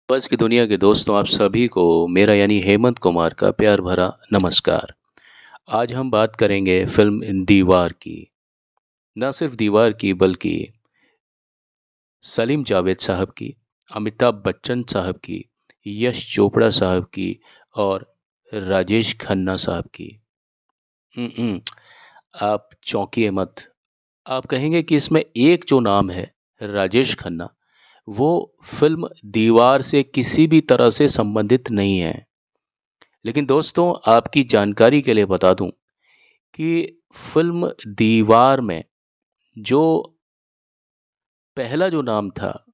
बस की दुनिया के दोस्तों, आप सभी को मेरा यानी हेमंत कुमार का प्यार भरा नमस्कार। आज हम बात करेंगे फ़िल्म दीवार की। ना सिर्फ दीवार की बल्कि सलीम जावेद साहब की, अमिताभ बच्चन साहब की, यश चोपड़ा साहब की और राजेश खन्ना साहब की। आप चौंकिए मत। आप कहेंगे कि इसमें एक जो नाम है, राजेश खन्ना, वो फ़िल्म दीवार से किसी भी तरह से संबंधित नहीं है। लेकिन दोस्तों, आपकी जानकारी के लिए बता दूं कि फ़िल्म दीवार में जो पहला जो नाम था,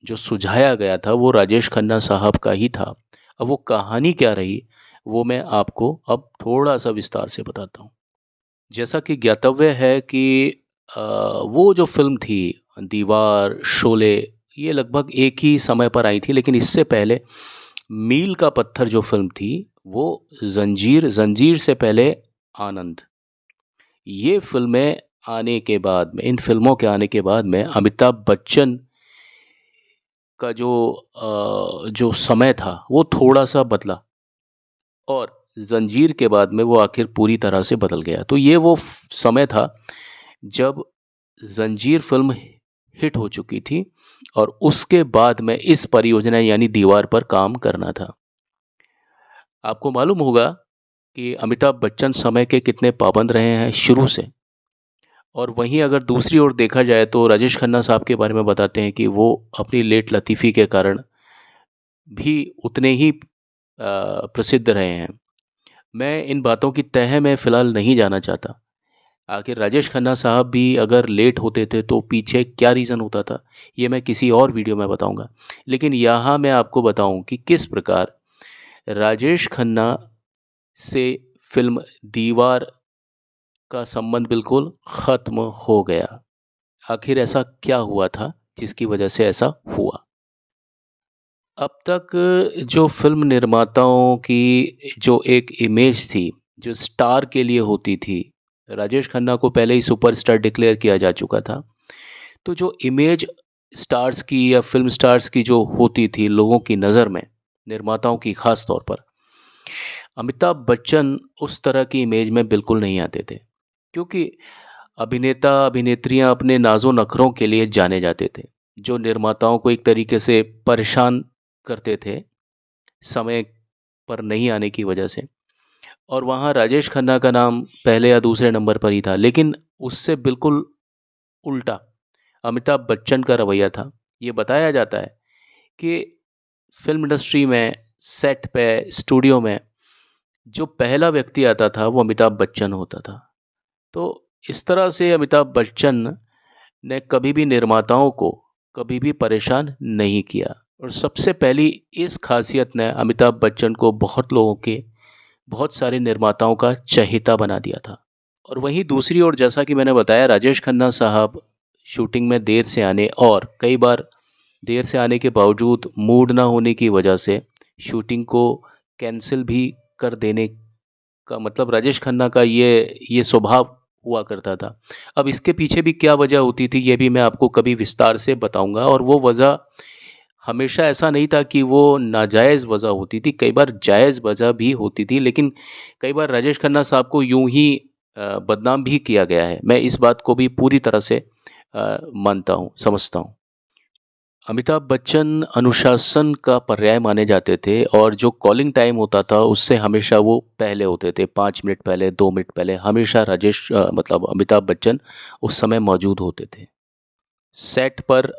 जो सुझाया गया था, वो राजेश खन्ना साहब का ही था। अब वो कहानी क्या रही, वो मैं आपको अब थोड़ा-सा विस्तार से बताता हूँ। जैसा कि ज्ञातव्य है कि वो जो फ़िल्म थी दीवार, शोले, ये लगभग एक ही समय पर आई थी, लेकिन इससे पहले मील का पत्थर जो फ़िल्म थी, वो ज़ंजीर, ज़ंजीर से पहले आनंद। ये फ़िल्में आने के बाद में, इन फ़िल्मों के आने के बाद में अमिताभ बच्चन का जो समय था, वो थोड़ा-सा बदला और ज़ंजीर के बाद में वो आखिर पूरी तरह से बदल गया। तो ये वो समय था जब ज़ंजीर फ़िल्म हिट हो चुकी थी और उसके बाद में इस परियोजना यानी दीवार पर काम करना था। आपको मालूम होगा कि अमिताभ बच्चन समय के कितने पाबंद रहे हैं शुरू से। और वहीं अगर दूसरी ओर देखा जाए तो राजेश खन्ना साहब के बारे में बताते हैं कि वो अपनी लेट लतीफ़ी के कारण भी उतने ही प्रसिद्ध रहे हैं। मैं इन बातों की तह में फ़िलहाल नहीं जाना चाहता। आखिर राजेश खन्ना साहब भी अगर लेट होते थे तो पीछे क्या रीज़न होता था, ये मैं किसी और वीडियो में बताऊँगा। लेकिन यहाँ मैं आपको बताऊँ कि किस प्रकार राजेश खन्ना से फ़िल्म दीवार का संबंध बिल्कुल ख़त्म हो गया। आखिर ऐसा क्या हुआ था जिसकी वजह से ऐसा हुआ? अब तक जो फ़िल्म निर्माताओं की जो एक इमेज थी, जो स्टार के लिए होती थी, राजेश खन्ना को पहले ही सुपरस्टार डिक्लेयर किया जा चुका था। तो जो इमेज स्टार्स की या फ़िल्म स्टार्स की जो होती थी लोगों की नज़र में, निर्माताओं की ख़ास तौर पर, अमिताभ बच्चन उस तरह की इमेज में बिल्कुल नहीं आते थे। क्योंकि अभिनेता-अभिनेत्रियाँ अपने नाज़ो-नखरों के लिए जाने जाते थे, जो निर्माताओं को एक तरीके से परेशान करते थे, समय पर नहीं आने की वजह से। और वहाँ राजेश खन्ना का नाम पहले या दूसरे नंबर पर ही था, लेकिन उससे बिल्कुल उल्टा अमिताभ बच्चन का रवैया था। ये बताया जाता है कि फ़िल्म इंडस्ट्री में, सेट पे, स्टूडियो में जो पहला व्यक्ति आता था, वो अमिताभ बच्चन होता था। तो इस तरह से अमिताभ बच्चन ने कभी भी निर्माताओं को कभी भी परेशान नहीं किया और सबसे पहली इस ख़ासियत ने अमिताभ बच्चन को बहुत सारे निर्माताओं का चहेता बना दिया था। और वहीं दूसरी ओर जैसा कि मैंने बताया राजेश खन्ना साहब शूटिंग में देर से आने और कई बार देर से आने के बावजूद मूड ना होने की वजह से शूटिंग को कैंसल भी कर देने का मतलब राजेश खन्ना का ये स्वभाव हुआ करता था। अब इसके पीछे भी क्या वजह होती थी ये भी मैं आपको कभी विस्तार से बताऊँगा और वो वजह हमेशा ऐसा नहीं था कि वो नाजायज़ वजह होती थी, कई बार जायज़ वजह भी होती थी लेकिन कई बार राजेश खन्ना साहब को यूँ ही बदनाम भी किया गया है। मैं इस बात को भी पूरी तरह से मानता हूँ, समझता हूँ। अमिताभ बच्चन अनुशासन का पर्याय माने जाते थे और जो कॉलिंग टाइम होता था उससे हमेशा वो पहले होते थे 5 मिनट पहले 2 मिनट पहले हमेशा मतलब अमिताभ बच्चन उस समय मौजूद होते थे। सेट पर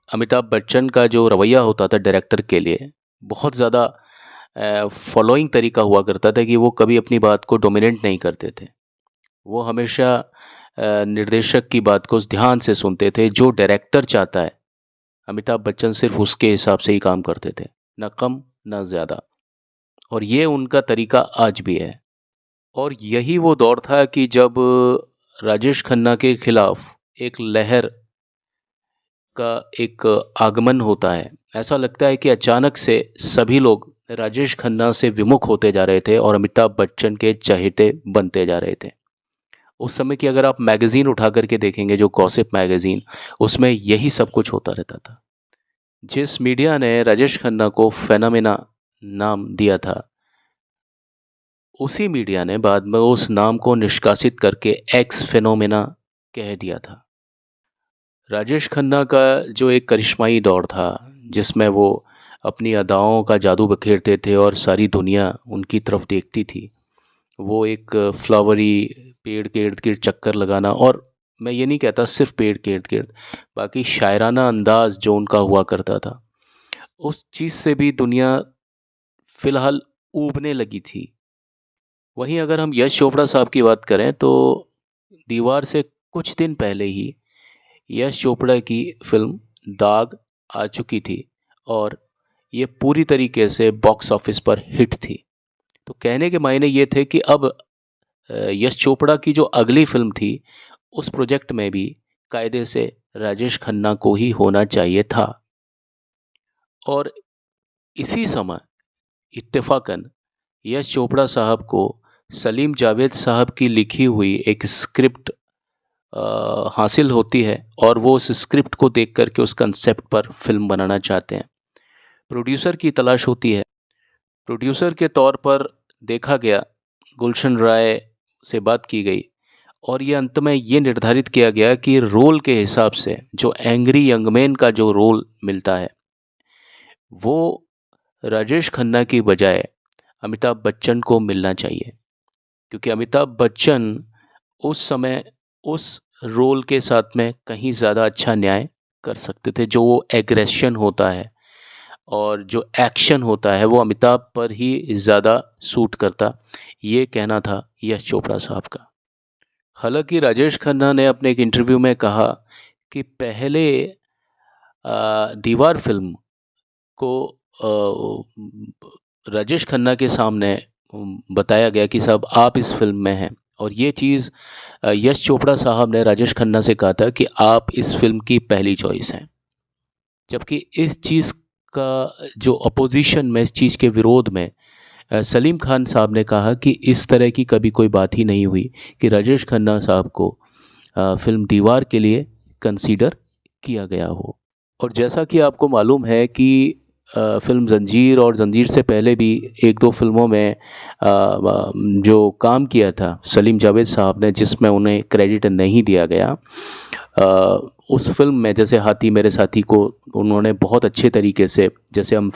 अमिताभ बच्चन का जो रवैया होता था डायरेक्टर के लिए बहुत ज़्यादा फॉलोइंग तरीका हुआ करता था कि वो कभी अपनी बात को डोमिनेट नहीं करते थे। वो हमेशा निर्देशक की बात को ध्यान से सुनते थे, जो डायरेक्टर चाहता है अमिताभ बच्चन सिर्फ उसके हिसाब से ही काम करते थे, ना कम ना ज़्यादा और ये उनका तरीका आज भी है। और यही वो दौर था कि जब राजेश खन्ना के खिलाफ एक लहर का एक आगमन होता है। ऐसा लगता है कि अचानक से सभी लोग राजेश खन्ना से विमुख होते जा रहे थे और अमिताभ बच्चन के चहेते बनते जा रहे थे। उस समय की अगर आप मैगज़ीन उठा कर के देखेंगे जो गॉसिप मैगज़ीन, उसमें यही सब कुछ होता रहता था। जिस मीडिया ने राजेश खन्ना को फेनोमेना नाम दिया था, उसी मीडिया ने बाद में उस नाम को निष्कासित करके एक्स फेनोमेना कह दिया था। राजेश खन्ना का जो एक करिश्माई दौर था, जिसमें वो अपनी अदाओं का जादू बिखेरते थे और सारी दुनिया उनकी तरफ देखती थी। वो एक फ्लावरी पेड़ के इर्द-गिर्द चक्कर लगाना, और मैं ये नहीं कहता सिर्फ पेड़ के इर्द-गिर्द, बाकी शायराना अंदाज़ जो उनका हुआ करता था, उस चीज़ से भी दुनिया फ़िलहाल ऊबने लगी थी। वहीं अगर हम यश चोपड़ा साहब की बात करें तो दीवार से कुछ दिन पहले ही यश चोपड़ा की फ़िल्म दाग आ चुकी थी और ये पूरी तरीके से बॉक्स ऑफिस पर हिट थी। तो कहने के मायने ये थे कि अब यश चोपड़ा की जो अगली फ़िल्म थी, उस प्रोजेक्ट में भी कायदे से राजेश खन्ना को ही होना चाहिए था। और इसी समय इत्तेफ़ाकन यश चोपड़ा साहब को सलीम जावेद साहब की लिखी हुई एक स्क्रिप्ट हासिल होती है और वो उस स्क्रिप्ट को देख कर के उस कंसेप्ट पर फ़िल्म बनाना चाहते हैं। प्रोड्यूसर की तलाश होती है। प्रोड्यूसर के तौर पर देखा गया, गुलशन राय से बात की गई और ये अंत में ये निर्धारित किया गया कि रोल के हिसाब से जो एंग्री यंग मैन का जो रोल मिलता है, वो राजेश खन्ना की बजाय अमिताभ बच्चन को मिलना चाहिए। क्योंकि अमिताभ बच्चन उस समय उस रोल के साथ में कहीं ज़्यादा अच्छा न्याय कर सकते थे। जो वो एग्रेशन होता है और जो एक्शन होता है, वो अमिताभ पर ही ज़्यादा सूट करता, ये कहना था यश चोपड़ा साहब का। हालांकि राजेश खन्ना ने अपने एक इंटरव्यू में कहा कि पहले दीवार फिल्म को राजेश खन्ना के सामने बताया गया कि साहब आप इस फिल्म में हैं, और ये चीज़ यश चोपड़ा साहब ने राजेश खन्ना से कहा था कि आप इस फिल्म की पहली चॉइस हैं। जबकि इस चीज़ का जो अपोजिशन में, इस चीज़ के विरोध में सलीम खान साहब ने कहा कि इस तरह की कभी कोई बात ही नहीं हुई कि राजेश खन्ना साहब को फिल्म दीवार के लिए कंसीडर किया गया हो। और जैसा कि आपको मालूम है कि फिल्म ज़ंजीर और ज़ंजीर से पहले भी एक दो फिल्मों में जो काम किया था सलीम जावेद साहब ने, जिसमें उन्हें क्रेडिट नहीं दिया गया, उस फिल्म में जैसे हाथी मेरे साथी को उन्होंने बहुत अच्छे तरीके से, जैसे हम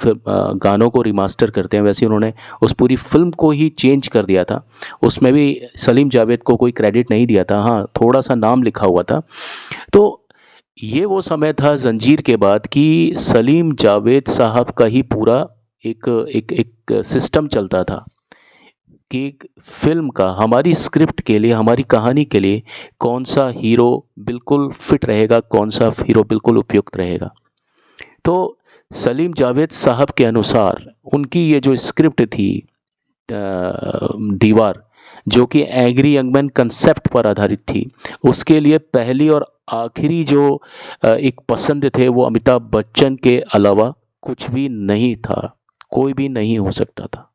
गानों को रिमास्टर करते हैं, वैसे उन्होंने उस पूरी फिल्म को ही चेंज कर दिया था। उसमें भी सलीम जावेद को कोई क्रेडिट नहीं दिया था, हाँ थोड़ा सा नाम लिखा हुआ था। तो ये वो समय था ज़ंजीर के बाद कि सलीम जावेद साहब का ही पूरा एक एक एक सिस्टम चलता था कि फिल्म का हमारी स्क्रिप्ट के लिए, हमारी कहानी के लिए कौन सा हीरो बिल्कुल फिट रहेगा, कौन सा हीरो बिल्कुल उपयुक्त रहेगा। तो सलीम जावेद साहब के अनुसार उनकी ये जो स्क्रिप्ट थी दीवार, जो कि एंग्री यंग मैन कंसेप्ट पर आधारित थी, उसके लिए पहली और आखिरी जो एक पसंद थे वो अमिताभ बच्चन के अलावा कुछ भी नहीं था, कोई भी नहीं हो सकता था।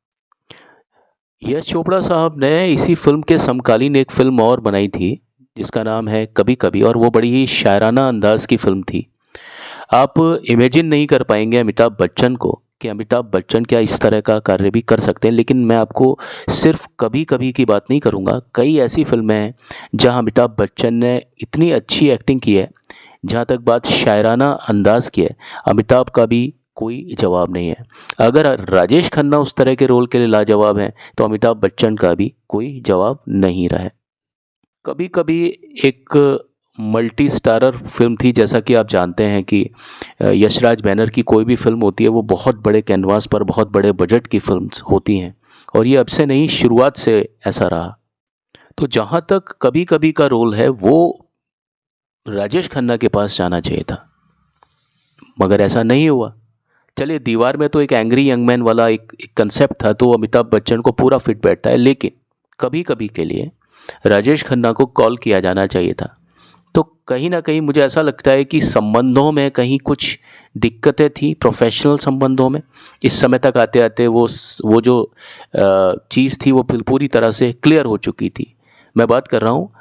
यश चोपड़ा साहब ने इसी फिल्म के समकालीन एक फिल्म और बनाई थी जिसका नाम है कभी कभी, और वो बड़ी ही शायराना अंदाज की फिल्म थी। आप इमेजिन नहीं कर पाएंगे अमिताभ बच्चन को कि अमिताभ बच्चन क्या इस तरह का कार्य भी कर सकते हैं। लेकिन मैं आपको सिर्फ कभी कभी की बात नहीं करूँगा, कई ऐसी फिल्में हैं जहां अमिताभ बच्चन ने इतनी अच्छी एक्टिंग की है, जहां तक बात शायराना अंदाज की है, अमिताभ का भी कोई जवाब नहीं है। अगर राजेश खन्ना उस तरह के रोल के लिए लाजवाब हैं, तो अमिताभ बच्चन का भी कोई जवाब नहीं रहा है। कभी कभी एक मल्टी स्टारर फिल्म थी, जैसा कि आप जानते हैं कि यशराज बैनर की कोई भी फिल्म होती है वो बहुत बड़े कैनवास पर बहुत बड़े बजट की फिल्म्स होती हैं, और ये अब से नहीं, शुरुआत से ऐसा रहा। तो जहाँ तक कभी कभी का रोल है, वो राजेश खन्ना के पास जाना चाहिए था, मगर ऐसा नहीं हुआ। चलिए, दीवार में तो एक एंग्री यंग मैन वाला एक कंसेप्ट था, तो अमिताभ बच्चन को पूरा फिट बैठता है, लेकिन कभी कभी के लिए राजेश खन्ना को कॉल किया जाना चाहिए था। तो कहीं ना कहीं मुझे ऐसा लगता है कि संबंधों में कहीं कुछ दिक्कतें थी, प्रोफेशनल संबंधों में। इस समय तक आते आते वो जो चीज़ थी वो पूरी तरह से क्लियर हो चुकी थी। मैं बात कर रहा हूँ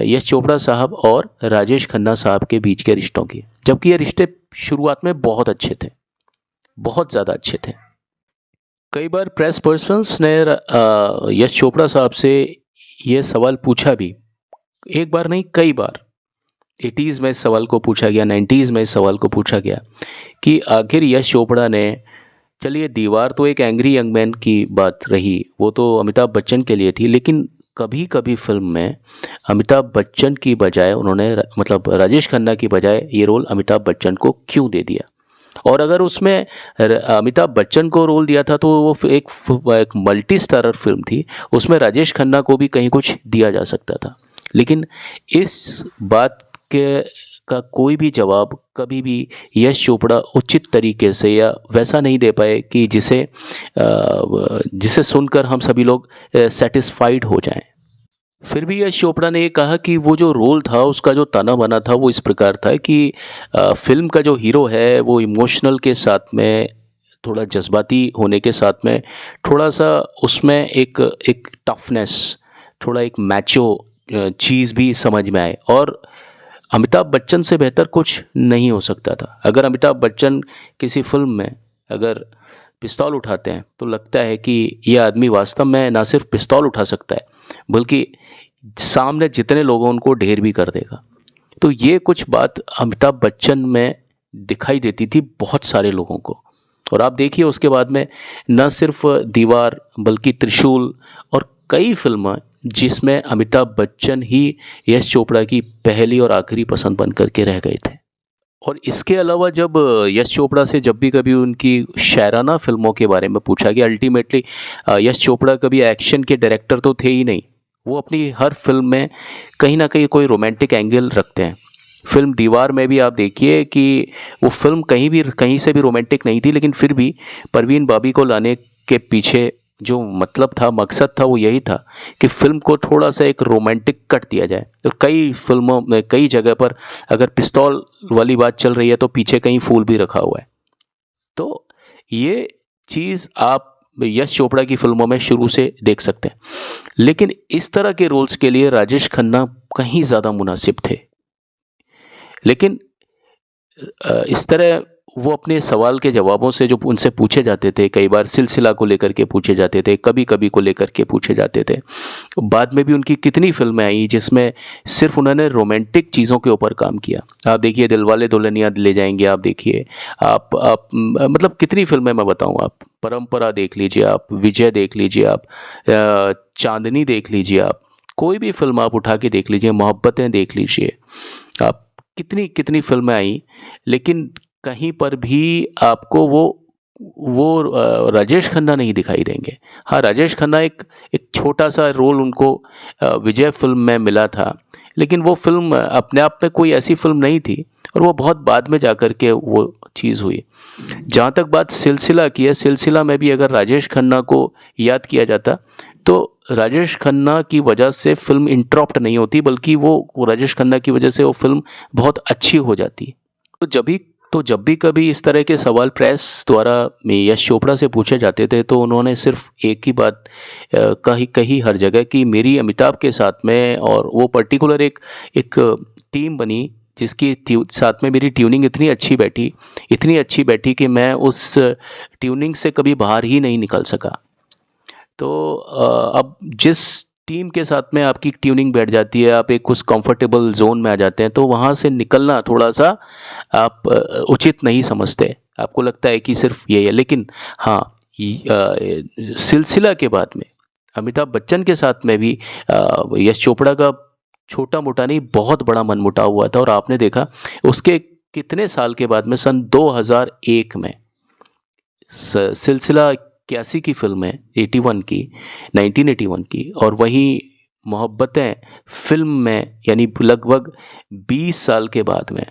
यश चोपड़ा साहब और राजेश खन्ना साहब के बीच के रिश्तों की, जबकि ये रिश्ते शुरुआत में बहुत अच्छे थे। बहुत ज़्यादा अच्छे थे। कई बार प्रेस पर्सन्स ने यश चोपड़ा साहब से ये सवाल पूछा भी, एक बार नहीं कई बार। 80s में इस सवाल को पूछा गया, 90s में इस सवाल को पूछा गया कि आखिर यश चोपड़ा ने, चलिए दीवार तो एक एंग्री यंग मैन की बात रही, वो तो अमिताभ बच्चन के लिए थी, लेकिन कभी कभी फिल्म में अमिताभ बच्चन की बजाय उन्होंने मतलब राजेश खन्ना की बजाय ये रोल अमिताभ बच्चन को क्यों दे दिया। और अगर उसमें अमिताभ बच्चन को रोल दिया था तो वो एक मल्टी स्टारर फिल्म थी, उसमें राजेश खन्ना को भी कहीं कुछ दिया जा सकता था। लेकिन इस बात के का कोई भी जवाब कभी भी यश चोपड़ा उचित तरीके से या वैसा नहीं दे पाए कि जिसे सुनकर हम सभी लोग सेटिस्फाइड हो जाएं। फिर भी यश चोपड़ा ने ये कहा कि वो जो रोल था उसका जो ताना बाना था वो इस प्रकार था कि फिल्म का जो हीरो है वो इमोशनल के साथ में, थोड़ा जज्बाती होने के साथ में, थोड़ा सा उसमें एक एक टफनेस, थोड़ा एक मैचो चीज़ भी समझ में आए। और अमिताभ बच्चन से बेहतर कुछ नहीं हो सकता था। अगर अमिताभ बच्चन किसी फिल्म में अगर पिस्तौल उठाते हैं तो लगता है कि ये आदमी वास्तव में ना सिर्फ पिस्तौल उठा सकता है बल्कि सामने जितने लोगों उनको ढेर भी कर देगा। तो ये कुछ बात अमिताभ बच्चन में दिखाई देती थी बहुत सारे लोगों को। और आप देखिए उसके बाद में न सिर्फ दीवार बल्कि त्रिशूल और कई फिल्में जिसमें अमिताभ बच्चन ही यश चोपड़ा की पहली और आखिरी पसंद बन करके रह गए थे। और इसके अलावा जब यश चोपड़ा से जब भी कभी उनकी शायराना फिल्मों के बारे में पूछा गया, अल्टीमेटली यश चोपड़ा कभी एक्शन के डायरेक्टर तो थे ही नहीं। वो अपनी हर फिल्म में कहीं ना कहीं कोई रोमांटिक एंगल रखते हैं। फिल्म दीवार में भी आप देखिए कि वो फिल्म कहीं से भी रोमांटिक नहीं थी, लेकिन फिर भी परवीन बाबी को लाने के पीछे जो मतलब था, मकसद था, वो यही था कि फिल्म को थोड़ा सा एक रोमांटिक कट दिया जाए। तो कई फिल्मों में कई जगह पर अगर पिस्तौल वाली बात चल रही है तो पीछे कहीं फूल भी रखा हुआ है। तो ये चीज़ आप यश चोपड़ा की फिल्मों में शुरू से देख सकते हैं। लेकिन इस तरह के रोल्स के लिए राजेश खन्ना कहीं ज़्यादा मुनासिब थे। लेकिन इस तरह वो अपने सवाल के जवाबों से जो उनसे पूछे जाते थे, कई बार सिलसिला को लेकर के पूछे जाते थे, कभी कभी को लेकर के पूछे जाते थे। बाद में भी उनकी कितनी फिल्में आई जिसमें सिर्फ उन्होंने रोमांटिक चीज़ों के ऊपर काम किया। आप देखिए दिलवाले दुल्हनिया ले जाएंगे, आप देखिए, आप मतलब कितनी फिल्में मैं बताऊं, आप परंपरा देख लीजिए, आप विजय देख लीजिए, आप चांदनी देख लीजिए, आप कोई भी फिल्म आप उठा के देख लीजिए, मोहब्बतें देख लीजिए, आप कितनी कितनी फिल्में आई, लेकिन कहीं पर भी आपको वो राजेश खन्ना नहीं दिखाई देंगे। हाँ, राजेश खन्ना एक एक छोटा सा रोल उनको विजय फिल्म में मिला था, लेकिन वो फिल्म अपने आप में कोई ऐसी फिल्म नहीं थी और वो बहुत बाद में जाकर के वो चीज़ हुई। जहाँ तक बात सिलसिला की है, सिलसिला में भी अगर राजेश खन्ना को याद किया जाता तो राजेश खन्ना की वजह से फिल्म इंटरप्ट नहीं होती, बल्कि वो राजेश खन्ना की वजह से वो फिल्म बहुत अच्छी हो जाती। जब भी कभी इस तरह के सवाल प्रेस द्वारा यश चोपड़ा से पूछे जाते थे तो उन्होंने सिर्फ एक ही बात कही हर जगह कि मेरी अमिताभ के साथ में, और वो पर्टिकुलर एक एक टीम बनी जिसकी साथ में मेरी ट्यूनिंग इतनी अच्छी बैठी कि मैं उस ट्यूनिंग से कभी बाहर ही नहीं निकल सका। तो अब जिस टीम के साथ में आपकी ट्यूनिंग बैठ जाती है, आप एक उस कंफर्टेबल जोन में आ जाते हैं, तो वहाँ से निकलना थोड़ा सा आप उचित नहीं समझते। आपको लगता है कि सिर्फ ये है। लेकिन हाँ, सिलसिला के बाद में अमिताभ बच्चन के साथ में भी यश चोपड़ा का छोटा मोटा नहीं बहुत बड़ा मनमुटाव हुआ था। और आपने देखा उसके कितने साल के बाद में सन 2001 में सिलसिला 81 की फिल्म है, 81 की, 1981 की, और वहीं मोहब्बतें फिल्म में यानी लगभग 20 साल के बाद में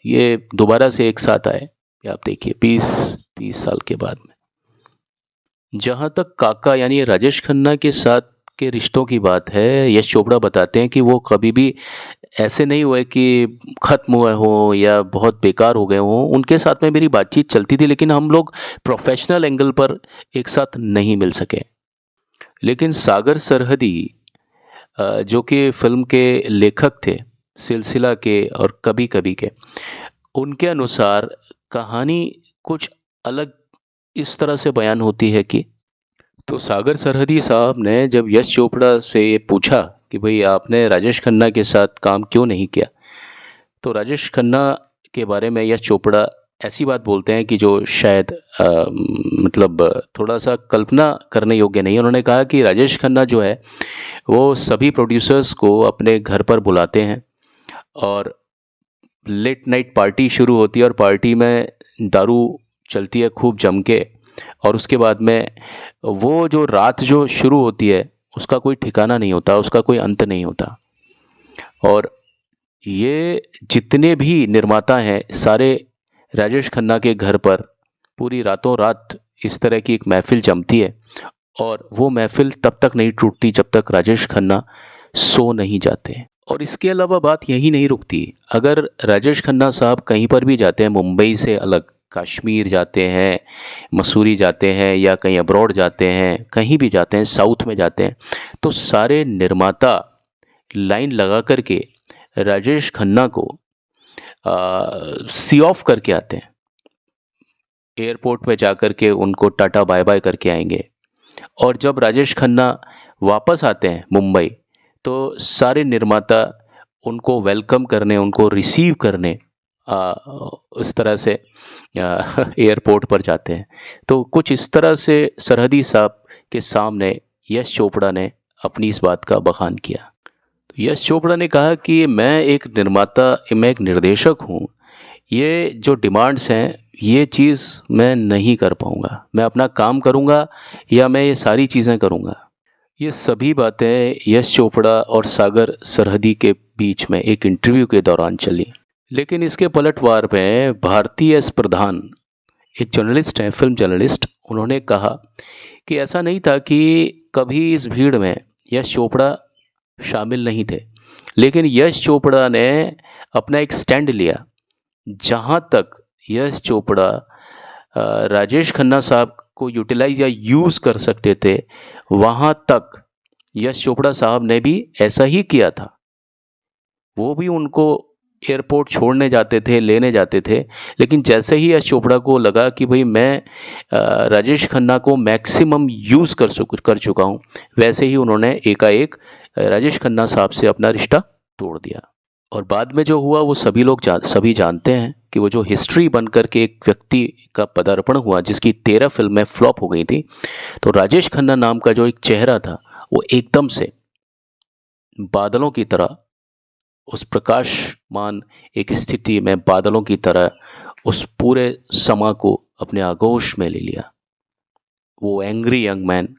ये दोबारा से एक साथ आए। आप देखिए 20-30 साल के बाद में। जहाँ तक काका यानी राजेश खन्ना के साथ के रिश्तों की बात है, यश चोपड़ा बताते हैं कि वो कभी भी ऐसे नहीं हुए कि ख़त्म हुए हों या बहुत बेकार हो गए हों। उनके साथ में मेरी बातचीत चलती थी, लेकिन हम लोग प्रोफेशनल एंगल पर एक साथ नहीं मिल सके। लेकिन सागर सरहदी जो कि फिल्म के लेखक थे, सिलसिला के और कभी कभी के, उनके अनुसार कहानी कुछ अलग इस तरह से बयान होती है कि तो सागर सरहदी साहब ने जब यश चोपड़ा से ये पूछा कि भाई आपने राजेश खन्ना के साथ काम क्यों नहीं किया, तो राजेश खन्ना के बारे में यश चोपड़ा ऐसी बात बोलते हैं कि जो शायद मतलब थोड़ा सा कल्पना करने योग्य नहीं है। उन्होंने कहा कि राजेश खन्ना जो है वो सभी प्रोड्यूसर्स को अपने घर पर बुलाते हैं और लेट नाइट पार्टी शुरू होती है और पार्टी में दारू चलती है खूब जम के, और उसके बाद में वो जो रात जो शुरू होती है उसका कोई ठिकाना नहीं होता, उसका कोई अंत नहीं होता। और ये जितने भी निर्माता हैं सारे राजेश खन्ना के घर पर पूरी रातों रात इस तरह की एक महफिल जमती है, और वो महफिल तब तक नहीं टूटती जब तक राजेश खन्ना सो नहीं जाते। और इसके अलावा बात यही नहीं रुकती। अगर राजेश खन्ना साहब कहीं पर भी जाते हैं, मुंबई से अलग कश्मीर जाते हैं, मसूरी जाते हैं, या कहीं अब्रॉड जाते हैं, कहीं भी जाते हैं, साउथ में जाते हैं, तो सारे निर्माता लाइन लगा करके राजेश खन्ना को सी ऑफ करके आते हैं। एयरपोर्ट पे जा कर के उनको टाटा बाय बाय करके आएंगे। और जब राजेश खन्ना वापस आते हैं मुंबई, तो सारे निर्माता उनको वेलकम करने, उनको रिसीव करने उस तरह से एयरपोर्ट पर जाते हैं। तो कुछ इस तरह से सरहदी साहब के सामने यश चोपड़ा ने अपनी इस बात का बखान किया। तो यश चोपड़ा ने कहा कि मैं एक निर्माता, मैं एक निर्देशक हूँ, ये जो डिमांड्स हैं ये चीज़ मैं नहीं कर पाऊँगा। मैं अपना काम करूँगा या मैं ये सारी चीज़ें करूँगा। ये सभी बातें यश चोपड़ा और सागर सरहदी के बीच में एक इंटरव्यू के दौरान चली। लेकिन इसके पलटवार में भारती एस प्रधान, एक जर्नलिस्ट हैं, फिल्म जर्नलिस्ट, उन्होंने कहा कि ऐसा नहीं था कि कभी इस भीड़ में यश चोपड़ा शामिल नहीं थे, लेकिन यश चोपड़ा ने अपना एक स्टैंड लिया। जहाँ तक यश चोपड़ा राजेश खन्ना साहब को यूटिलाइज या यूज़ कर सकते थे, वहाँ तक यश चोपड़ा साहब ने भी ऐसा ही किया था। वो भी उनको एयरपोर्ट छोड़ने जाते थे, लेने जाते थे, लेकिन जैसे ही यश चोपड़ा को लगा कि भाई मैं राजेश खन्ना को मैक्सिमम यूज़ कर चुका हूँ, वैसे ही उन्होंने एकाएक राजेश खन्ना साहब से अपना रिश्ता तोड़ दिया। और बाद में जो हुआ वो सभी लोग सभी जानते हैं कि वो जो हिस्ट्री बनकर के एक व्यक्ति का पदार्पण हुआ जिसकी 13 फिल्में फ्लॉप हो गई थी, तो राजेश खन्ना नाम का जो एक चेहरा था वो एकदम से बादलों की तरह, उस प्रकाशमान एक स्थिति में बादलों की तरह उस पूरे समा को अपने आगोश में ले लिया, वो एंग्री यंग मैन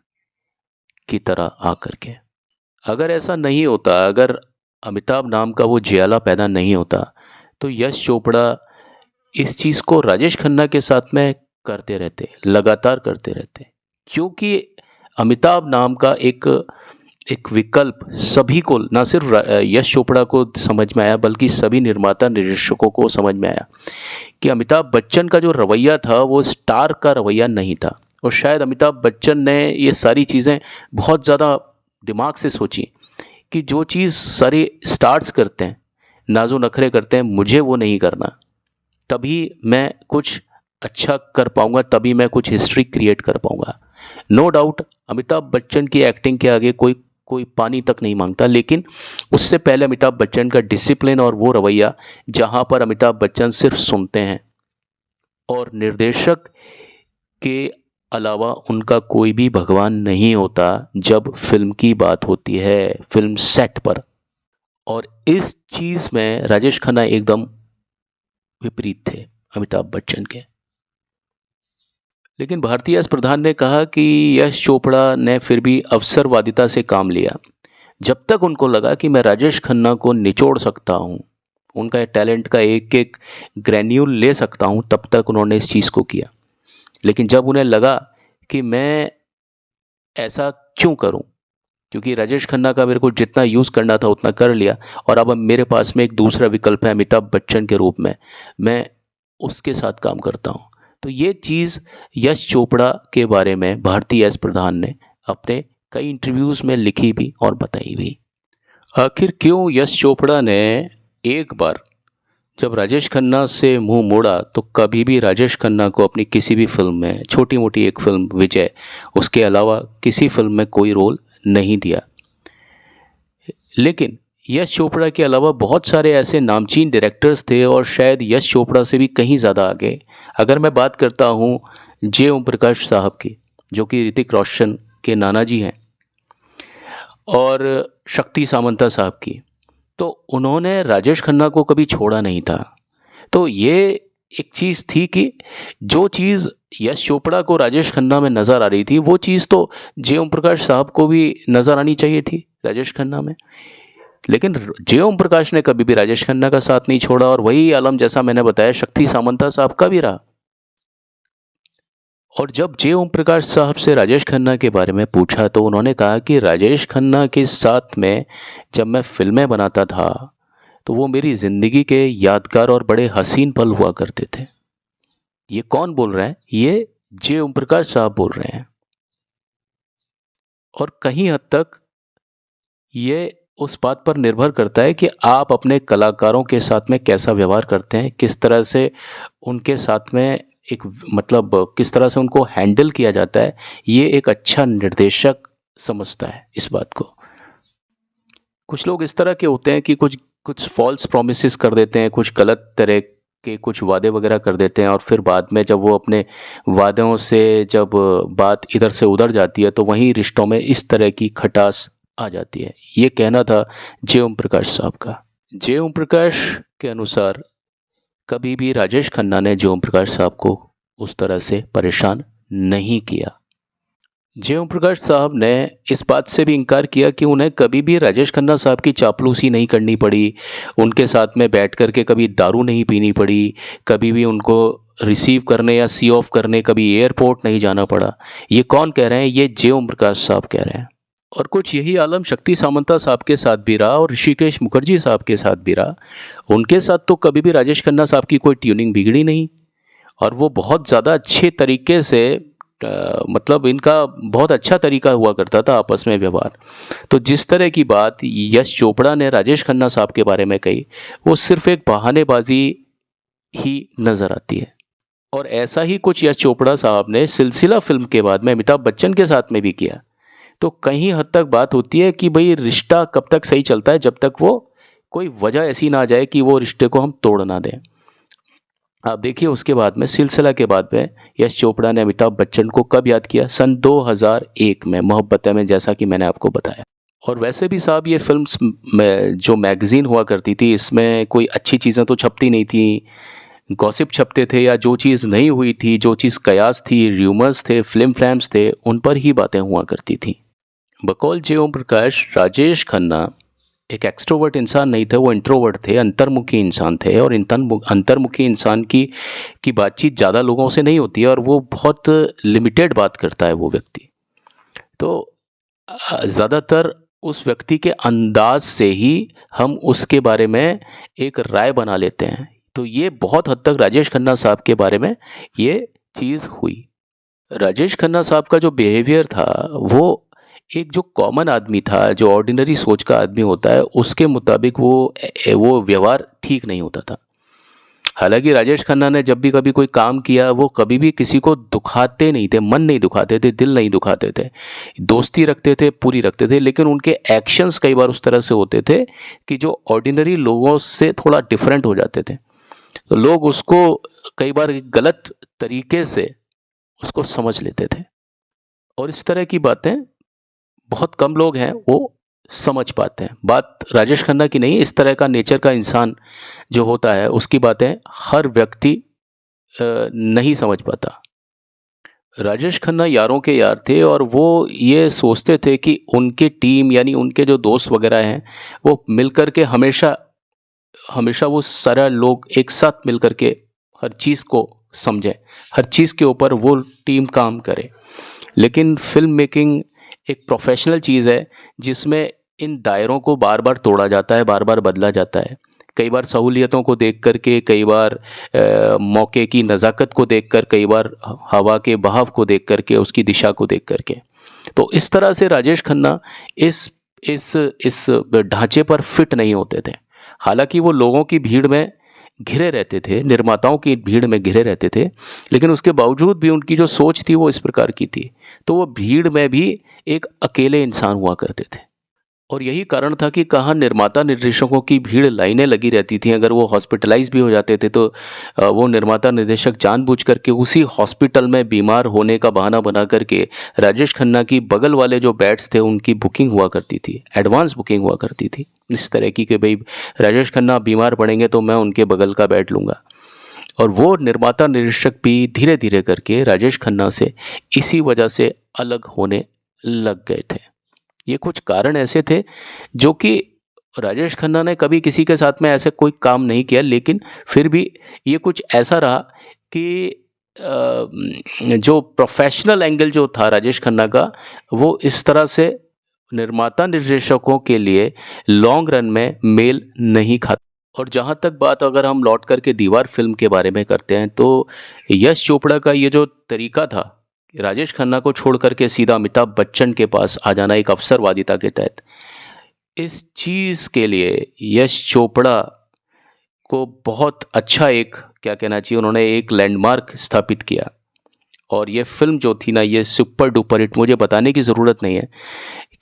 की तरह आकर के। अगर ऐसा नहीं होता, अगर अमिताभ नाम का वो जियाला पैदा नहीं होता, तो यश चोपड़ा इस चीज़ को राजेश खन्ना के साथ में करते रहते, लगातार करते रहते, क्योंकि अमिताभ नाम का एक विकल्प सभी को, ना सिर्फ यश चोपड़ा को समझ में आया बल्कि सभी निर्माता निर्देशकों को समझ में आया कि अमिताभ बच्चन का जो रवैया था वो स्टार का रवैया नहीं था। और शायद अमिताभ बच्चन ने ये सारी चीज़ें बहुत ज़्यादा दिमाग से सोची कि जो चीज़ सारे स्टार्स करते हैं, नाजो नखरे करते हैं, मुझे वो नहीं करना, तभी मैं कुछ अच्छा कर पाऊंगा, तभी मैं कुछ हिस्ट्री क्रिएट कर पाऊंगा। नो डाउट अमिताभ बच्चन की एक्टिंग के आगे कोई कोई पानी तक नहीं मांगता, लेकिन उससे पहले अमिताभ बच्चन का डिसिप्लिन और वो रवैया जहां पर अमिताभ बच्चन सिर्फ सुनते हैं और निर्देशक के अलावा उनका कोई भी भगवान नहीं होता जब फिल्म की बात होती है, फिल्म सेट पर। और इस चीज़ में राजेश खन्ना एकदम विपरीत थे अमिताभ बच्चन के। लेकिन भारती एस प्रधान ने कहा कि यश चोपड़ा ने फिर भी अवसरवादिता से काम लिया। जब तक उनको लगा कि मैं राजेश खन्ना को निचोड़ सकता हूँ, उनका टैलेंट का एक एक ग्रैन्यूल ले सकता हूँ, तब तक उन्होंने इस चीज़ को किया। लेकिन जब उन्हें लगा कि मैं ऐसा क्यों करूं, क्योंकि राजेश खन्ना का मेरे को जितना यूज़ करना था उतना कर लिया, और अब मेरे पास में एक दूसरा विकल्प है अमिताभ बच्चन के रूप में, मैं उसके साथ काम करता हूं। तो ये चीज़ यश चोपड़ा के बारे में भारती एस प्रधान ने अपने कई इंटरव्यूज़ में लिखी भी और बताई भी। आखिर क्यों यश चोपड़ा ने एक बार जब राजेश खन्ना से मुंह मोड़ा तो कभी भी राजेश खन्ना को अपनी किसी भी फिल्म में, छोटी मोटी एक फिल्म विजय, उसके अलावा किसी फिल्म में कोई रोल नहीं दिया। लेकिन यश चोपड़ा के अलावा बहुत सारे ऐसे नामचीन डायरेक्टर्स थे और शायद यश चोपड़ा से भी कहीं ज़्यादा आगे। अगर मैं बात करता हूँ जे ओम प्रकाश साहब की, जो कि ऋतिक रोशन के नाना जी हैं, और शक्ति सामंता साहब की, तो उन्होंने राजेश खन्ना को कभी छोड़ा नहीं था। तो ये एक चीज़ थी कि जो चीज़ यश चोपड़ा को राजेश खन्ना में नज़र आ रही थी, वो चीज़ तो जे ओम प्रकाश साहब को भी नज़र आनी चाहिए थी राजेश खन्ना में। लेकिन जे ओम प्रकाश ने कभी भी राजेश खन्ना का साथ नहीं छोड़ा, और वही आलम जैसा मैंने बताया शक्ति सामंता साहब का भी रहा। और जब जे ओम प्रकाश साहब से राजेश खन्ना के बारे में पूछा तो उन्होंने कहा कि राजेश खन्ना के साथ में जब मैं फिल्में बनाता था तो वो मेरी ज़िंदगी के यादगार और बड़े हसीन पल हुआ करते थे। ये कौन बोल रहा है? ये जे ओम प्रकाश साहब बोल रहे हैं। और कहीं हद तक ये उस बात पर निर्भर करता है कि आप अपने कलाकारों के साथ में कैसा व्यवहार करते हैं, किस तरह से उनके साथ में एक मतलब किस तरह से उनको हैंडल किया जाता है। ये एक अच्छा निर्देशक समझता है इस बात को। कुछ लोग इस तरह के होते हैं कि कुछ कुछ फॉल्स प्रॉमिसेस कर देते हैं, कुछ गलत तरह के कुछ वादे वगैरह कर देते हैं, और फिर बाद में जब वो अपने वादों से जब बात इधर से उधर जाती है तो वहीं रिश्तों में इस तरह की खटास आ जाती है। ये कहना था जे ओम प्रकाश साहब का। जे ओम प्रकाश के अनुसार कभी भी राजेश खन्ना ने जे ओम प्रकाश साहब को उस तरह से परेशान नहीं किया। जे ओम प्रकाश साहब ने इस बात से भी इनकार किया कि उन्हें कभी भी राजेश खन्ना साहब की चापलूसी नहीं करनी पड़ी, उनके साथ में बैठ कर के कभी दारू नहीं पीनी पड़ी, कभी भी उनको रिसीव करने या सी ऑफ करने कभी एयरपोर्ट नहीं जाना पड़ा। ये कौन कह रहे हैं? ये जे ओम प्रकाश साहब कह रहे हैं। और कुछ यही आलम शक्ति सामंता साहब के साथ भी रहा और ऋषिकेश मुखर्जी साहब के साथ भी रहा। उनके साथ तो कभी भी राजेश खन्ना साहब की कोई ट्यूनिंग बिगड़ी नहीं, और वो बहुत ज़्यादा अच्छे तरीके से मतलब इनका बहुत अच्छा तरीका हुआ करता था आपस में व्यवहार। तो जिस तरह की बात यश चोपड़ा ने राजेश खन्ना साहब के बारे में कही, वो सिर्फ एक बहानेबाजी ही नज़र आती है। और ऐसा ही कुछ यश चोपड़ा साहब ने सिलसिला फिल्म के बाद में अमिताभ बच्चन के साथ में भी किया। तो कहीं हद तक बात होती है कि भाई रिश्ता कब तक सही चलता है, जब तक वो कोई वजह ऐसी ना आ जाए कि वो रिश्ते को हम तोड़ ना दें। आप देखिए उसके बाद में सिलसिला के बाद में यश चोपड़ा ने अमिताभ बच्चन को कब याद किया? सन 2001 में मोहब्बत है में, जैसा कि मैंने आपको बताया। और वैसे भी साहब ये फिल्म्स में जो मैगज़ीन हुआ करती थी, इसमें कोई अच्छी चीज़ें तो छपती नहीं थी, गॉसिप छपते थे, या जो चीज़ नहीं हुई थी, जो चीज़ कयास थी, र्यूमर्स थे, फिल्म फ्लैम्स थे, उन पर ही बातें हुआ करती थी। बकौल जे ओम प्रकाश, राजेश खन्ना एक एक्सट्रोवर्ट इंसान नहीं थे, वो इंट्रोवर्ट थे, अंतर्मुखी इंसान थे। और अंतर्मुखी इंसान की बातचीत ज़्यादा लोगों से नहीं होती है, और वो बहुत लिमिटेड बात करता है वो व्यक्ति। तो ज़्यादातर उस व्यक्ति के अंदाज से ही हम उसके बारे में एक राय बना लेते हैं। तो ये बहुत हद तक राजेश खन्ना साहब के बारे में ये चीज़ हुई। राजेश खन्ना साहब का जो बिहेवियर था, वो एक जो कॉमन आदमी था, जो ऑर्डिनरी सोच का आदमी होता है, उसके मुताबिक वो व्यवहार ठीक नहीं होता था। हालांकि राजेश खन्ना ने जब भी कभी कोई काम किया, वो कभी भी किसी को दुखाते नहीं थे, मन नहीं दुखाते थे, दिल नहीं दुखाते थे, दोस्ती रखते थे, पूरी रखते थे। लेकिन उनके एक्शंस कई बार उस तरह से होते थे कि जो ऑर्डिनरी लोगों से थोड़ा डिफरेंट हो जाते थे, तो लोग उसको कई बार गलत तरीके से उसको समझ लेते थे। और इस तरह की बातें बहुत कम लोग हैं वो समझ पाते हैं। बात राजेश खन्ना की नहीं, इस तरह का नेचर का इंसान जो होता है उसकी बातें हर व्यक्ति नहीं समझ पाता। राजेश खन्ना यारों के यार थे, और वो ये सोचते थे कि उनकी टीम यानी उनके जो दोस्त वगैरह हैं, वो मिलकर के हमेशा हमेशा वो सारा लोग एक साथ मिलकर के हर चीज़ को समझें, हर चीज़ के ऊपर वो टीम काम करे। लेकिन फिल्म मेकिंग एक प्रोफेशनल चीज़ है, जिसमें इन दायरों को बार बार तोड़ा जाता है, बार बार बदला जाता है। कई बार सहूलियतों को देख कर के, कई बार मौके की नज़ाकत को देख कर, कई बार हवा के बहाव को देख कर के, उसकी दिशा को देख कर के। तो इस तरह से राजेश खन्ना इस ढांचे पर फिट नहीं होते थे। हालांकि वो लोगों की भीड़ में घिरे रहते थे, निर्माताओं की भीड़ में घिरे रहते थे, लेकिन उसके बावजूद भी उनकी जो सोच थी वो इस प्रकार की थी। तो वो भीड़ में भी एक अकेले इंसान हुआ करते थे। और यही कारण था कि कहाँ निर्माता निर्देशकों की भीड़, लाइनें लगी रहती थी। अगर वो हॉस्पिटलाइज भी हो जाते थे तो वो निर्माता निर्देशक जानबूझ करके उसी हॉस्पिटल में बीमार होने का बहाना बना करके राजेश खन्ना की बगल वाले जो बेड्स थे उनकी बुकिंग हुआ करती थी, एडवांस बुकिंग हुआ करती थी इस तरह की कि भाई राजेश खन्ना बीमार पड़ेंगे तो मैं उनके बगल का बेड लूँगा। और वो निर्माता निर्देशक भी धीरे धीरे करके राजेश खन्ना से इसी वजह से अलग होने लग गए थे। ये कुछ कारण ऐसे थे जो कि राजेश खन्ना ने कभी किसी के साथ में ऐसे कोई काम नहीं किया, लेकिन फिर भी ये कुछ ऐसा रहा कि जो प्रोफेशनल एंगल जो था राजेश खन्ना का, वो इस तरह से निर्माता निर्देशकों के लिए लॉन्ग रन में मेल नहीं खाता। और जहाँ तक बात अगर हम लौट करके दीवार फिल्म के बारे में करते हैं, तो यश चोपड़ा का ये जो तरीका था राजेश खन्ना को छोड़ करके सीधा अमिताभ बच्चन के पास आ जाना एक अवसरवादिता के तहत, इस चीज़ के लिए यश चोपड़ा को बहुत अच्छा एक, क्या कहना चाहिए, उन्होंने एक लैंडमार्क स्थापित किया। और ये फिल्म जो थी ना, ये सुपर डुपर हिट, मुझे बताने की ज़रूरत नहीं है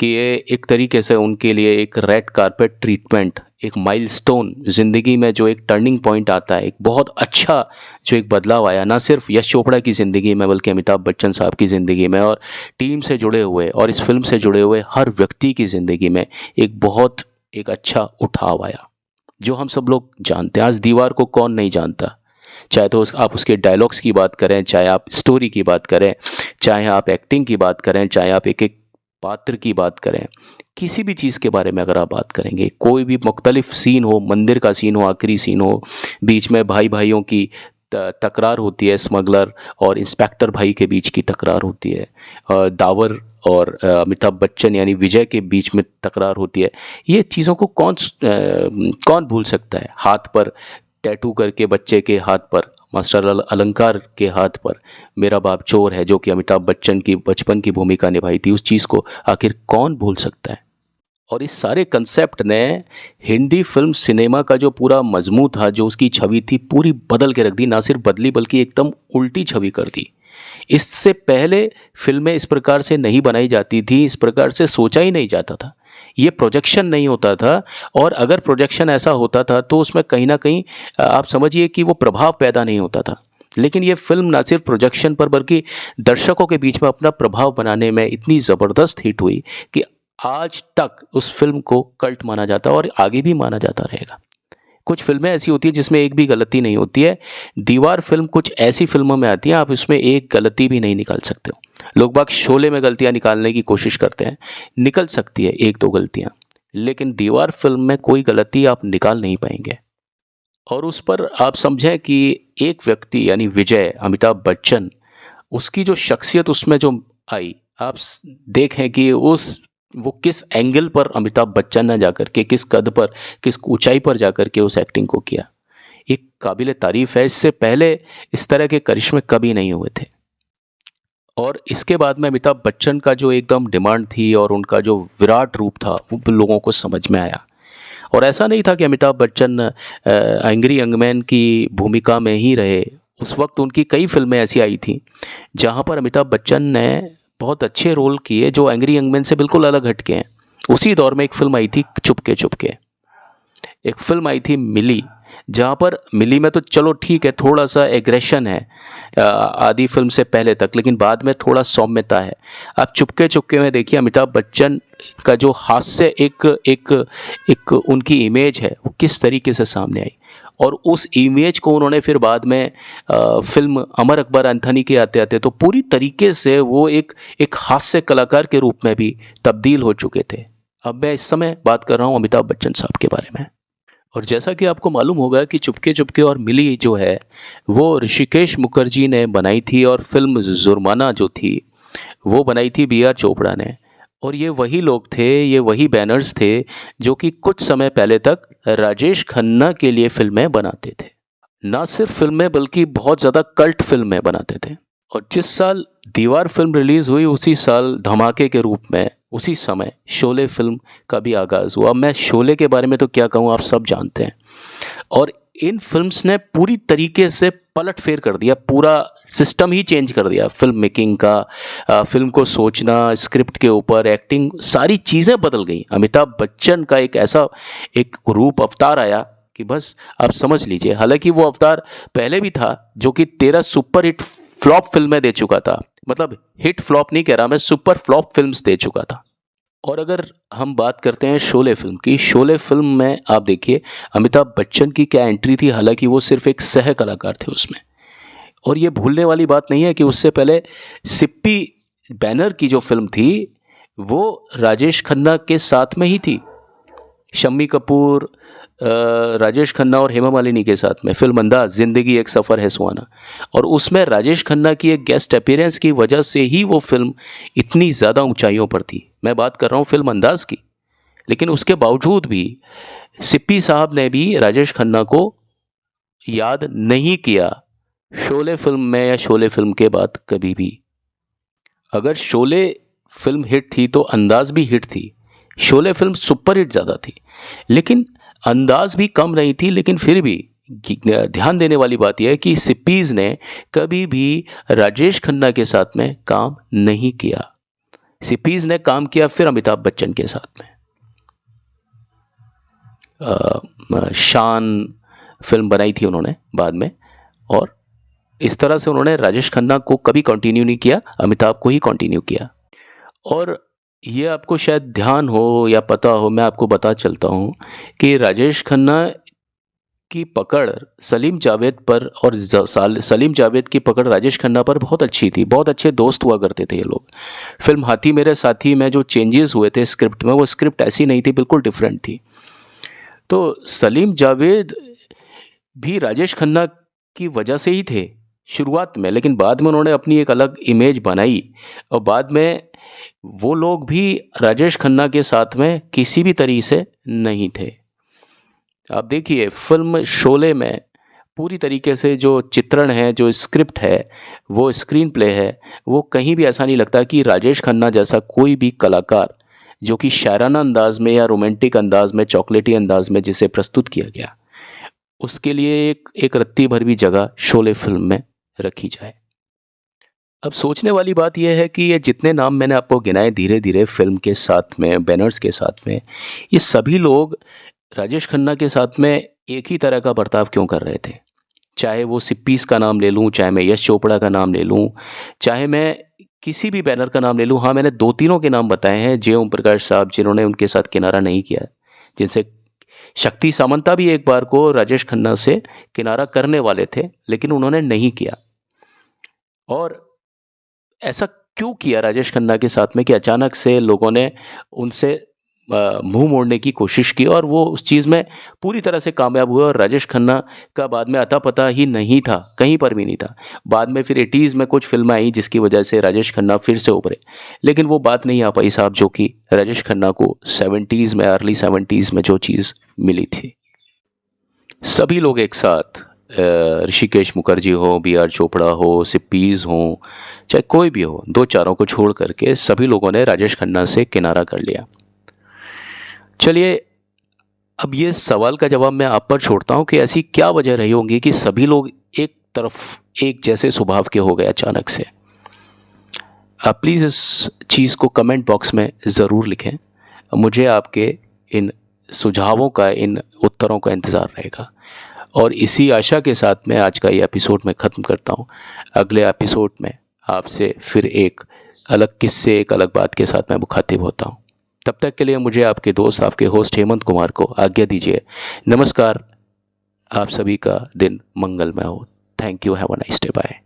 कि ये एक तरीके से उनके लिए एक रेड कारपेट ट्रीटमेंट, एक माइलस्टोन, ज़िंदगी में जो एक टर्निंग पॉइंट आता है, एक बहुत अच्छा जो एक बदलाव आया, ना सिर्फ यश चोपड़ा की ज़िंदगी में बल्कि अमिताभ बच्चन साहब की ज़िंदगी में और टीम से जुड़े हुए और इस फिल्म से जुड़े हुए हर व्यक्ति की ज़िंदगी में एक अच्छा उठाव आया, जो हम सब लोग जानते हैं। आज दीवार को कौन नहीं जानता, चाहे तो आप उसके डायलॉग्स की बात करें, चाहे आप स्टोरी की बात करें, चाहे आप एक्टिंग की बात करें, चाहे आप एक एक पात्र की बात करें, किसी भी चीज़ के बारे में अगर आप बात करेंगे, कोई भी मुख्तलिफ सीन हो, मंदिर का सीन हो, आखिरी सीन हो, बीच में भाई भाइयों की तकरार होती है, स्मगलर और इंस्पेक्टर भाई के बीच की तकरार होती है, दावर और अमिताभ बच्चन यानी विजय के बीच में तकरार होती है। ये चीज़ों को कौन भूल सकता है। हाथ पर टैटू करके बच्चे के हाथ पर, मास्टर अलंकार के हाथ पर मेरा बाप चोर है, जो कि अमिताभ बच्चन की बचपन की भूमिका निभाई थी, उस चीज़ को आखिर कौन भूल सकता है। और इस सारे कंसेप्ट ने हिंदी फिल्म सिनेमा का जो पूरा मजमू था, जो उसकी छवि थी, पूरी बदल के रख दी। ना सिर्फ बदली बल्कि एकदम उल्टी छवि कर दी। इससे पहले फिल्में इस प्रकार से नहीं बनाई जाती थी, इस प्रकार से सोचा ही नहीं जाता था, ये प्रोजेक्शन नहीं होता था। और अगर प्रोजेक्शन ऐसा होता था तो उसमें कहीं ना कहीं आप समझिए कि वो प्रभाव पैदा नहीं होता था। लेकिन ये फिल्म ना सिर्फ प्रोजेक्शन पर बल्कि दर्शकों के बीच में अपना प्रभाव बनाने में इतनी ज़बरदस्त हिट हुई कि आज तक उस फिल्म को कल्ट माना जाता है और आगे भी माना जाता रहेगा। कुछ फिल्में ऐसी होती है जिसमें एक भी गलती नहीं होती है। दीवार फिल्म कुछ ऐसी फिल्मों में आती है, आप इसमें एक गलती भी नहीं निकाल सकते हो। लोग बाग शोले में गलतियां निकालने की कोशिश करते हैं, निकल सकती है एक दो गलतियां, लेकिन दीवार फिल्म में कोई गलती आप निकाल नहीं पाएंगे। और उस पर आप समझें कि एक व्यक्ति यानी विजय, अमिताभ बच्चन, उसकी जो शख्सियत उसमें जो आई, आप देखें कि वो किस एंगल पर अमिताभ बच्चन ने जाकर के, किस कद पर, किस ऊंचाई पर जाकर के उस एक्टिंग को किया, एक काबिले तारीफ है। इससे पहले इस तरह के करिश्मे कभी नहीं हुए थे। और इसके बाद में अमिताभ बच्चन का जो एकदम डिमांड थी और उनका जो विराट रूप था वो लोगों को समझ में आया। और ऐसा नहीं था कि अमिताभ बच्चन एंग्री यंगमैन की भूमिका में ही रहे। उस वक्त उनकी कई फिल्में ऐसी आई थी जहां पर अमिताभ बच्चन ने बहुत अच्छे रोल किए जो एंग्री यंगमैन से बिल्कुल अलग हटके हैं। उसी दौर में एक फिल्म आई थी चुपके चुपके, एक फिल्म आई थी मिली, जहाँ पर मिली में तो चलो ठीक है, थोड़ा सा एग्रेशन है आदि फिल्म से पहले तक, लेकिन बाद में थोड़ा सौम्यता है। आप चुपके चुपके में देखिए अमिताभ बच्चन का जो हास्य एक उनकी इमेज है वो किस तरीके से सामने आई, और उस इमेज को उन्होंने फिर बाद में फिल्म अमर अकबर एंथनी के आते आते तो पूरी तरीके से वो एक हास्य कलाकार के रूप में भी तब्दील हो चुके थे। अब मैं इस समय बात कर रहा हूँ अमिताभ बच्चन साहब के बारे में। और जैसा कि आपको मालूम होगा कि चुपके चुपके और मिली जो है वो ऋषिकेश मुखर्जी ने बनाई थी, और फिल्म जुर्माना जो थी वो बनाई थी बी आर चोपड़ा ने। और ये वही लोग थे, ये वही बैनर्स थे जो कि कुछ समय पहले तक राजेश खन्ना के लिए फिल्में बनाते थे। ना सिर्फ फिल्में बल्कि बहुत ज़्यादा कल्ट फिल्में बनाते थे। और जिस साल दीवार फिल्म रिलीज़ हुई उसी साल धमाके के रूप में उसी समय शोले फिल्म का भी आगाज़ हुआ। मैं शोले के बारे में तो क्या कहूँ, आप सब जानते हैं। और इन फिल्म्स ने पूरी तरीके से पलट फेर कर दिया, पूरा सिस्टम ही चेंज कर दिया फिल्म मेकिंग का। फिल्म को सोचना, स्क्रिप्ट के ऊपर एक्टिंग, सारी चीज़ें बदल गई। अमिताभ बच्चन का एक ऐसा एक रूप अवतार आया कि बस आप समझ लीजिए। हालांकि वो अवतार पहले भी था, जो कि 13 सुपर हिट फ्लॉप फिल्में दे चुका था। मतलब हिट फ्लॉप नहीं कह रहा मैं, सुपर फ्लॉप फिल्म्स दे चुका था। और अगर हम बात करते हैं शोले फिल्म की, शोले फिल्म में आप देखिए अमिताभ बच्चन की क्या एंट्री थी। हालांकि वो सिर्फ एक सह कलाकार थे उसमें। और ये भूलने वाली बात नहीं है कि उससे पहले सिप्पी बैनर की जो फिल्म थी वो राजेश खन्ना के साथ में ही थी। शम्मी कपूर, राजेश खन्ना और हेमा मालिनी के साथ में फिल्म अंदाज, जिंदगी एक सफ़र है सुहाना। और उसमें राजेश खन्ना की एक गेस्ट अपीयरेंस की वजह से ही वो फिल्म इतनी ज़्यादा ऊंचाइयों पर थी। मैं बात कर रहा हूँ फिल्म अंदाज की। लेकिन उसके बावजूद भी सिप्पी साहब ने भी राजेश खन्ना को याद नहीं किया शोले फिल्म में या शोले फिल्म के बाद कभी भी। अगर शोले फिल्म हिट थी तो अंदाज भी हिट थी। शोले फिल्म सुपर हिट ज़्यादा थी, लेकिन अंदाज भी कम नहीं थी। लेकिन फिर भी ध्यान देने वाली बात यह है कि सिप्पीज़ ने कभी भी राजेश खन्ना के साथ में काम नहीं किया। सिप्पीज़ ने काम किया फिर अमिताभ बच्चन के साथ में। शान फिल्म बनाई थी उन्होंने बाद में, और इस तरह से उन्होंने राजेश खन्ना को कभी कंटिन्यू नहीं किया, अमिताभ को ही कंटिन्यू किया। और ये आपको शायद ध्यान हो या पता हो, मैं आपको बता चलता हूँ कि राजेश खन्ना की पकड़ सलीम जावेद पर और सलीम जावेद की पकड़ राजेश खन्ना पर बहुत अच्छी थी। बहुत अच्छे दोस्त हुआ करते थे ये लोग। फिल्म हाथी मेरे साथी में जो चेंजेस हुए थे स्क्रिप्ट में, वो स्क्रिप्ट ऐसी नहीं थी, बिल्कुल डिफरेंट थी। तो सलीम जावेद भी राजेश खन्ना की वजह से ही थे शुरुआत में, लेकिन बाद में उन्होंने अपनी एक अलग इमेज बनाई और बाद में वो लोग भी राजेश खन्ना के साथ में किसी भी तरीके से नहीं थे। आप देखिए फिल्म शोले में पूरी तरीके से जो चित्रण है, जो स्क्रिप्ट है, वो स्क्रीन प्ले है, वो कहीं भी ऐसा नहीं लगता कि राजेश खन्ना जैसा कोई भी कलाकार जो कि शायराना अंदाज में या रोमांटिक अंदाज में, चॉकलेटी अंदाज में जिसे प्रस्तुत किया गया, उसके लिए एक रत्ती भर भी जगह शोले फिल्म में रखी जाए। अब सोचने वाली बात यह है कि ये जितने नाम मैंने आपको गिनाए धीरे धीरे फिल्म के साथ में, बैनर्स के साथ में, ये सभी लोग राजेश खन्ना के साथ में एक ही तरह का बर्ताव क्यों कर रहे थे। चाहे वो सिप्पीज़ का नाम ले लूँ, चाहे मैं यश चोपड़ा का नाम ले लूँ, चाहे मैं किसी भी बैनर का नाम ले लूँ। हाँ, मैंने 2-3 के नाम बताए हैं, जे ओम प्रकाश साहब जिन्होंने उनके साथ किनारा नहीं किया, जिनसे शक्ति सामंता भी एक बार को राजेश खन्ना से किनारा करने वाले थे, लेकिन उन्होंने नहीं किया। और ऐसा क्यों किया राजेश खन्ना के साथ में कि अचानक से लोगों ने उनसे मुंह मोड़ने की कोशिश की और वो उस चीज़ में पूरी तरह से कामयाब हुए। और राजेश खन्ना का बाद में अता पता ही नहीं था, कहीं पर भी नहीं था। बाद में फिर 80s में कुछ फिल्में आई जिसकी वजह से राजेश खन्ना फिर से उभरे, लेकिन वो बात नहीं आ पाई साहब जो कि राजेश खन्ना को 70s में, अर्ली 70s में जो चीज़ मिली थी। सभी लोग एक साथ, ऋषिकेश मुखर्जी हो, बी.आर. चोपड़ा हो, सिप्पीज़ हो, चाहे कोई भी हो, 2-4 को छोड़ करके सभी लोगों ने राजेश खन्ना से किनारा कर लिया। चलिए, अब ये सवाल का जवाब मैं आप पर छोड़ता हूँ कि ऐसी क्या वजह रही होंगी कि सभी लोग एक तरफ एक जैसे स्वभाव के हो गए अचानक से। आप प्लीज़ इस चीज़ को कमेंट बॉक्स में ज़रूर लिखें। मुझे आपके इन सुझावों का, इन उत्तरों का इंतज़ार रहेगा। और इसी आशा के साथ मैं आज का ये एपिसोड में ख़त्म करता हूँ। अगले एपिसोड में आपसे फिर एक अलग किस्से, एक अलग बात के साथ मैं मुखातिब होता हूँ। तब तक के लिए मुझे आपके दोस्त, आपके होस्ट हेमंत कुमार को आज्ञा दीजिए। नमस्कार। आप सभी का दिन मंगलमय हो। Thank you. Have a nice day. Bye.